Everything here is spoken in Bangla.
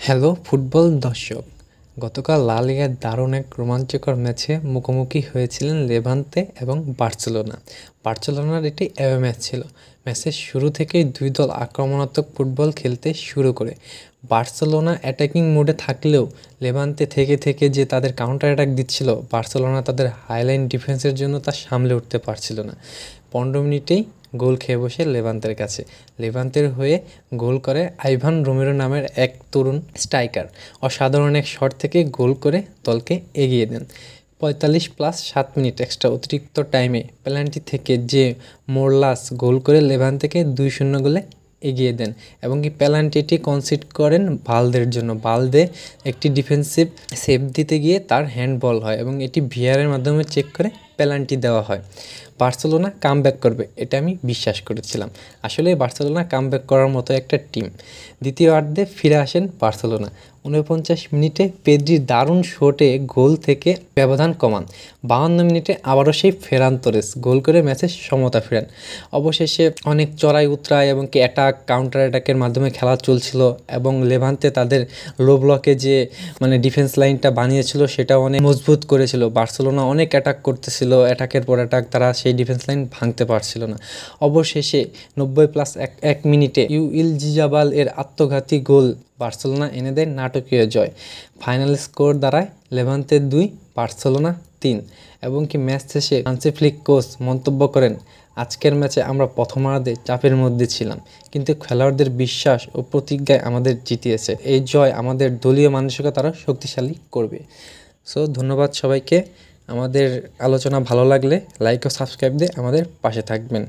হ্যালো ফুটবল দর্শক, গতকাল লা লিগার দারুণ এক রোমাঞ্চকর ম্যাচে মুখোমুখি হয়েছিলেন লেভান্তে এবং বার্সেলোনা। বার্সেলোনার এটি অ্যাওয়ে ম্যাচ ছিল। ম্যাচের শুরু থেকেই দুই দল আক্রমণাত্মক ফুটবল খেলতে শুরু করে। বার্সেলোনা অ্যাটাকিং মোডে থাকলেও লেভান্তে থেকে থেকে যে তাদের কাউন্টার অ্যাটাক দিচ্ছিল, বার্সেলোনা তাদের হাইলাইন ডিফেন্সের জন্য তা সামলে উঠতে পারছিল না। 15 মিনিটেই গোল খেয়ে বসে লেভান্তের কাছে। লেভান্তের হয়ে গোল করে আইভান রোমেরো নামের এক তরুণ স্ট্রাইকার। অসাধারণ এক শট থেকে গোল করে দলকে এগিয়ে দেন। 45+7 মিনিট এক্সট্রা অতিরিক্ত টাইমে পেনাল্টি থেকে যে মোরলাস গোল করে লেভান্তেকে 2-0 গোলে এগিয়ে দেন এবং কি পেনাল্টিটি কনসিড করেন বালদের জন্য। বালদে একটি ডিফেন্সিভ সেভ দিতে গিয়ে তার হ্যান্ডবল হয় এবং এটি ভিআরের মাধ্যমে চেক করে পেনাল্টি দেওয়া হয়। বার্সেলোনা কামব্যাক করবে, এটা আমি বিশ্বাস করেছিলাম। আসলে বার্সেলোনা কামব্যাক করার মতো একটা টিম। দ্বিতীয়ার্ধে ফিরে আসেন বার্সেলোনা। 49 মিনিটে পেদ্রির দারুণ শটে গোল থেকে ব্যবধান কমান। 52 মিনিটে আবারও সেই ফেরান তোরেস গোল করে ম্যাচে সমতা ফেরান। অবশেষে অনেক চড়াই উতরাই এবং কি কাউন্টার অ্যাটাকের মাধ্যমে খেলা চলছিল এবং লেভান্তে তাদের লো ব্লকে যে ডিফেন্স লাইনটা বানিয়েছিল সেটা অনেক মজবুত করেছিল। বার্সেলোনা অনেক অ্যাটাক করতেছিল, অ্যাটাকের পর অ্যাটাক, তারা সেই ডিফেন্স লাইন ভাঙতে পারছিল না। অবশেষে 90+1 মিনিটে ইউইলজিজাবাল এর আত্মঘাতী গোল বার্সেলোনা এনে দেয় নাটকীয় জয়। ফাইনাল স্কোর দাঁড়ায় লেভান্তে 2, বার্সেলোনা 3। এবং কি ম্যাচ শেষে হান্সি ফ্লিক কোচ মন্তব্য করেন, আজকের ম্যাচে আমরা প্রথমার্ধে চাপের মধ্যে ছিলাম, কিন্তু খেলোয়াড়দের বিশ্বাস ও প্রতিজ্ঞায় আমাদের জিতিয়েছে। এই জয় আমাদের দলীয় মানসিকতা আরও শক্তিশালী করবে। সো ধন্যবাদ সবাইকে। আমাদের আলোচনা ভালো লাগলে লাইক ও সাবস্ক্রাইব দিয়ে আমাদের পাশে থাকবেন।